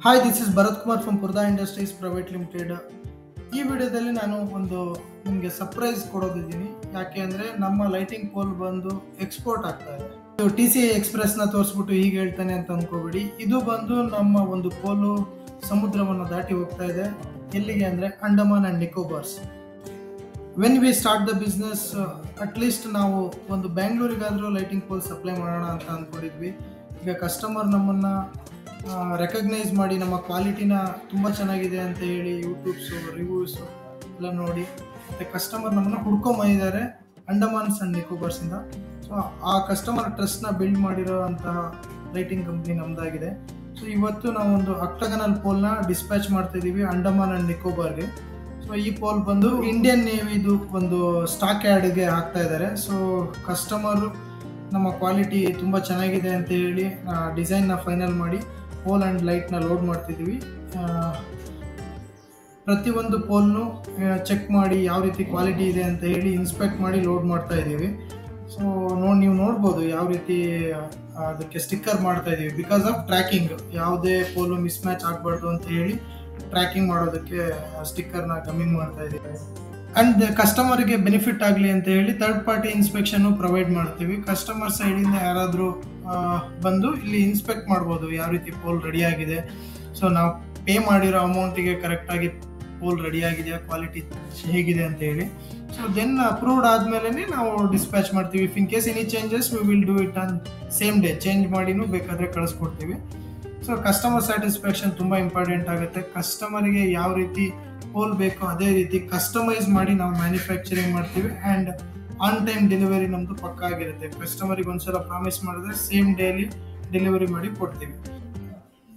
Hi, this is Bharat Kumar from Purda Industries Private Limited. ಈ ವಿಡಿಯೋದಲ್ಲಿ ನಾನು ನಿಮಗೆ ಸರ್ಪ್ರೈಸ್ ಕೊಡೋದಿದ್ದೀನಿ. ಯಾಕೆ ಅಂದರೆ ನಮ್ಮ ಲೈಟಿಂಗ್ ಪೋಲ್ ಬಂದು ಎಕ್ಸ್ಪೋರ್ಟ್ ಆಗ್ತಾ ಇದೆ. ಟಿ ಸಿ ಎಕ್ಸ್ಪ್ರೆಸ್ನ ತೋರಿಸ್ಬಿಟ್ಟು ಹೀಗೆ ಹೇಳ್ತಾನೆ ಅಂತ ಅಂದ್ಕೋಬೇಡಿ. ಇದು ಬಂದು ನಮ್ಮ ಒಂದು ಪೋಲು ಸಮುದ್ರವನ್ನು ದಾಟಿ ಹೋಗ್ತಾ ಇದೆ. ಎಲ್ಲಿಗೆ ಅಂದರೆ Andaman and Nicobars. When we start the business, at least ನಾವು ಒಂದು ಬ್ಯಾಂಗ್ಳೂರಿಗಾದರೂ ಲೈಟಿಂಗ್ ಪೋಲ್ ಸಪ್ಲೈ ಮಾಡೋಣ ಅಂತ ಅಂದ್ಕೊಂಡಿದ್ವಿ. ಈಗ ಕಸ್ಟಮರ್ ನಮ್ಮನ್ನು ರೆಕಗ್ನೈಸ್ ಮಾಡಿ ನಮ್ಮ ಕ್ವಾಲಿಟಿನ ತುಂಬ ಚೆನ್ನಾಗಿದೆ ಅಂತ ಹೇಳಿ ಯೂಟ್ಯೂಬ್ಸು ರಿವ್ಯೂಸು ಎಲ್ಲ ನೋಡಿ ಮತ್ತು ಕಸ್ಟಮರ್ ನಮ್ಮನ್ನು ಹುಡ್ಕೊಂಬಂದಿದ್ದಾರೆ ಅಂಡಮಾನ್ಸ್ ಆ್ಯಂಡ್ ನಿಕೋಬಾರ್ಸಿಂದ. ಸೊ ಆ ಕಸ್ಟಮರ್ ಟ್ರಸ್ಟ್ನ ಬಿಲ್ಡ್ ಮಾಡಿರೋ ಅಂತಹ ಲೈಟಿಂಗ್ ಕಂಪ್ನಿ ನಮ್ಮದಾಗಿದೆ. ಸೊ ಇವತ್ತು ನಾವೊಂದು ಅಕ್ಟಗನಲ್ ಪೋಲ್ನ ಡಿಸ್ಪ್ಯಾಚ್ ಮಾಡ್ತಾಯಿದ್ದೀವಿ ಅಂಡಮಾನ್ ಆ್ಯಂಡ್ ನಿಕೋಬಾರ್ಗೆ. ಸೊ ಈ ಪೋಲ್ ಬಂದು ಇಂಡಿಯನ್ ನೇವಿದು ಒಂದು ಸ್ಟಾಕ್ ಯಾರ್ಡ್ಗೆ ಹಾಕ್ತಾ ಇದ್ದಾರೆ. ಸೊ ಕಸ್ಟಮರು ನಮ್ಮ ಕ್ವಾಲಿಟಿ ತುಂಬ ಚೆನ್ನಾಗಿದೆ ಅಂತ ಹೇಳಿ ಡಿಸೈನ್ನ ಫೈನಲ್ ಮಾಡಿ ಪೋಲ್ ಆ್ಯಂಡ್ ಲೈಟ್ನ ಲೋಡ್ ಮಾಡ್ತಿದ್ದೀವಿ. ಪ್ರತಿಯೊಂದು ಪೋಲ್ನು ಚೆಕ್ ಮಾಡಿ ಯಾವ ರೀತಿ ಕ್ವಾಲಿಟಿ ಇದೆ ಅಂತ ಹೇಳಿ ಇನ್ಸ್ಪೆಕ್ಟ್ ಮಾಡಿ ಲೋಡ್ ಮಾಡ್ತಾ ಇದ್ದೀವಿ. ಸೊ ನೀವು ನೋಡ್ಬೋದು ಯಾವ ರೀತಿ ಅದಕ್ಕೆ ಸ್ಟಿಕ್ಕರ್ ಮಾಡ್ತಾ ಇದ್ದೀವಿ. ಬಿಕಾಸ್ ಆಫ್ ಟ್ರ್ಯಾಕಿಂಗ್, ಯಾವುದೇ ಪೋಲು ಮಿಸ್ ಮ್ಯಾಚ್ ಆಗಬಾರ್ದು ಅಂತ ಹೇಳಿ ಟ್ರ್ಯಾಕಿಂಗ್ ಮಾಡೋದಕ್ಕೆ ಸ್ಟಿಕ್ಕರ್ನ ಗಮ್ಮಿಂಗ್ ಮಾಡ್ತಾ ಇದ್ದೀವಿ. ಆ್ಯಂಡ್ ಕಸ್ಟಮರಿಗೆ ಬೆನಿಫಿಟ್ ಆಗಲಿ ಅಂತ ಹೇಳಿ ಥರ್ಡ್ ಪಾರ್ಟಿ ಇನ್ಸ್ಪೆಕ್ಷನ್ನು ಪ್ರೊವೈಡ್ ಮಾಡ್ತೀವಿ. ಕಸ್ಟಮರ್ ಸೈಡಿಂದ ಯಾರಾದರೂ ಬಂದು ಇಲ್ಲಿ ಇನ್ಸ್ಪೆಕ್ಟ್ ಮಾಡ್ಬೋದು ಯಾವ ರೀತಿ ಪೋಲ್ ರೆಡಿಯಾಗಿದೆ. ಸೊ ನಾವು ಪೇ ಮಾಡಿರೋ ಅಮೌಂಟಿಗೆ ಕರೆಕ್ಟಾಗಿ ಪೋಲ್ ರೆಡಿಯಾಗಿದೆಯಾ, ಕ್ವಾಲಿಟಿ ಹೇಗಿದೆ ಅಂತ ಹೇಳಿ. ಸೊ ದೆನ್ ಅಪ್ರೂವ್ಡ್ ಆದಮೇಲೆ ನಾವು ಡಿಸ್ಪ್ಯಾಚ್ ಮಾಡ್ತೀವಿ. If in case any changes we will do it on same day. Change ಮಾಡಿನೂ ಬೇಕಾದರೆ ಕಳಿಸ್ಕೊಡ್ತೀವಿ. ಸೊ ಕಸ್ಟಮರ್ ಸ್ಯಾಟಿಸ್ಫ್ಯಾಕ್ಷನ್ ತುಂಬ ಇಂಪಾರ್ಟೆಂಟ್ ಆಗುತ್ತೆ. ಕಸ್ಟಮರಿಗೆ ಯಾವ ರೀತಿ ಪೋಲ್ ಬೇಕೋ ಅದೇ ರೀತಿ ಕಸ್ಟಮೈಸ್ ಮಾಡಿ ನಾವು ಮ್ಯಾನುಫ್ಯಾಕ್ಚರಿಂಗ್ ಮಾಡ್ತೀವಿ. ಆ್ಯಂಡ್ ಆನ್ ಟೈಮ್ ಡೆಲಿವರಿ ನಮ್ಮದು ಪಕ್ಕಾ ಆಗಿರುತ್ತೆ. ಕಸ್ಟಮರಿಗೆ ಒಂದ್ಸಲ ಪ್ರಾಮಿಸ್ ಮಾಡಿದ್ರೆ ಸೇಮ್ ಡೇಲಿ ಡೆಲಿವರಿ ಮಾಡಿ ಕೊಡ್ತೀವಿ.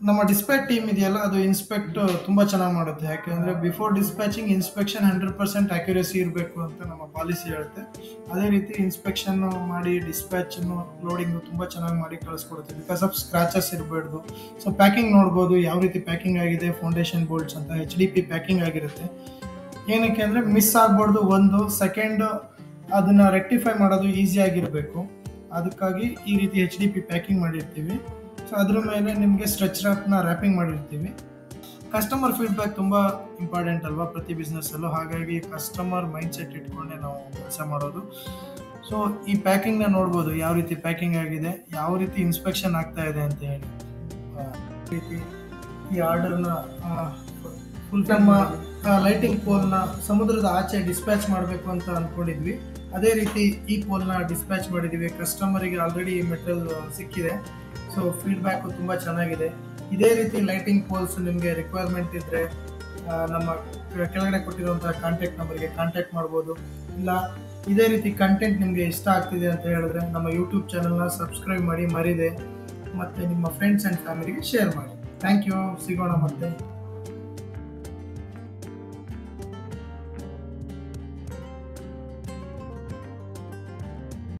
ನಮ್ಮ ಡಿಸ್ಪ್ಯಾಚ್ ಟೀಮ್ ಇದೆಯಲ್ಲ, ಅದು ಇನ್ಸ್ಪೆಕ್ಟ್ ತುಂಬ ಚೆನ್ನಾಗಿ ಮಾಡುತ್ತೆ. ಯಾಕೆಂದರೆ ಬಿಫೋರ್ ಡಿಸ್ಪ್ಯಾಚಿಂಗ್ ಇನ್ಸ್ಪೆಕ್ಷನ್ 100% ಅಕ್ಯುರೇಸಿ ಇರಬೇಕು ಅಂತ ನಮ್ಮ ಪಾಲಿಸಿ ಹೇಳುತ್ತೆ. ಅದೇ ರೀತಿ ಇನ್ಸ್ಪೆಕ್ಷನ್ನು ಮಾಡಿ ಡಿಸ್ಪ್ಯಾಚನ್ನು ಲೋಡಿಂಗು ತುಂಬ ಚೆನ್ನಾಗಿ ಮಾಡಿ ಕಳಿಸ್ಕೊಡುತ್ತೆ. ಬಿಕಾಸ್ ಆಫ್ ಸ್ಕ್ರಾಚಸ್ ಇರಬಾರ್ದು. ಸೊ ಪ್ಯಾಕಿಂಗ್ ನೋಡ್ಬೋದು ಯಾವ ರೀತಿ ಪ್ಯಾಕಿಂಗ್ ಆಗಿದೆ. ಫೌಂಡೇಶನ್ ಬೋಲ್ಟ್ಸ್ ಅಂತ HDP ಪ್ಯಾಕಿಂಗ್ ಆಗಿರುತ್ತೆ. ಏನಕ್ಕೆ ಅಂದರೆ ಮಿಸ್ ಆಗಬಾರ್ದು. ಒಂದು ಸೆಕೆಂಡ್ ಅದನ್ನು ರೆಕ್ಟಿಫೈ ಮಾಡೋದು ಈಸಿಯಾಗಿರಬೇಕು. ಅದಕ್ಕಾಗಿ ಈ ರೀತಿ HDP ಪ್ಯಾಕಿಂಗ್ ಮಾಡಿರ್ತೀವಿ. ಸೊ ಅದ್ರ ಮೇಲೆ ನಿಮಗೆ ಸ್ಟ್ರೆಚ್ ರ್ಯಾಪಿಂಗ್ ಮಾಡಿರ್ತೀವಿ. ಕಸ್ಟಮರ್ ಫೀಡ್ಬ್ಯಾಕ್ ತುಂಬ ಇಂಪಾರ್ಟೆಂಟ್ ಅಲ್ವಾ ಪ್ರತಿ ಬಿಸ್ನೆಸ್ಸಲ್ಲೂ. ಹಾಗಾಗಿ ಕಸ್ಟಮರ್ ಮೈಂಡ್ಸೆಟ್ ಇಟ್ಕೊಂಡೆ ನಾವು ಕೆಲಸ ಮಾಡೋದು. ಸೊ ಈ ಪ್ಯಾಕಿಂಗ್ನ ನೋಡ್ಬೋದು ಯಾವ ರೀತಿ ಪ್ಯಾಕಿಂಗ್ ಆಗಿದೆ, ಯಾವ ರೀತಿ ಇನ್ಸ್ಪೆಕ್ಷನ್ ಆಗ್ತಾ ಇದೆ ಅಂತ ಹೇಳಿ. ರೀತಿ ಈ ಆರ್ಡರ್ನ ನಮ್ಮ ಲೈಟಿಂಗ್ ಪೋಲ್ನ ಸಮುದ್ರದ ಆಚೆ ಡಿಸ್ಪ್ಯಾಚ್ ಮಾಡಬೇಕು ಅಂತ ಅಂದ್ಕೊಂಡಿದ್ವಿ. ಅದೇ ರೀತಿ ಈ ಪೋಲ್ನ ಡಿಸ್ಪ್ಯಾಚ್ ಮಾಡಿದ್ದೀವಿ. ಕಸ್ಟಮರಿಗೆ ಆಲ್ರೆಡಿ ಮೆಟೀರಿಯಲ್ ಸಿಕ್ಕಿದೆ. ಸೊ ಫೀಡ್ಬ್ಯಾಕು ತುಂಬ ಚೆನ್ನಾಗಿದೆ. ಇದೇ ರೀತಿ ಲೈಟಿಂಗ್ ಪೋಲ್ಸ್ ನಿಮಗೆ ರಿಕ್ವೈರ್ಮೆಂಟ್ ಇದ್ದರೆ ನಮ್ಮ ಕೆಳಗಡೆ ಕೊಟ್ಟಿರುವಂಥ ಕಾಂಟ್ಯಾಕ್ಟ್ ನಂಬರ್ಗೆ ಕಾಂಟ್ಯಾಕ್ಟ್ ಮಾಡ್ಬೋದು. ಇಲ್ಲ ಇದೇ ರೀತಿ ಕಂಟೆಂಟ್ ನಿಮಗೆ ಇಷ್ಟ ಆಗ್ತಿದೆ ಅಂತ ಹೇಳಿದ್ರೆ ನಮ್ಮ ಯೂಟ್ಯೂಬ್ ಚಾನಲ್ನ ಸಬ್ಸ್ಕ್ರೈಬ್ ಮಾಡಿ ಮರಿದೆ, ಮತ್ತು ನಿಮ್ಮ ಫ್ರೆಂಡ್ಸ್ ಆ್ಯಂಡ್ ಫ್ಯಾಮಿಲಿಗೆ ಶೇರ್ ಮಾಡಿ. Thank you. ಸಿಗೋಣ ಮತ್ತೆ.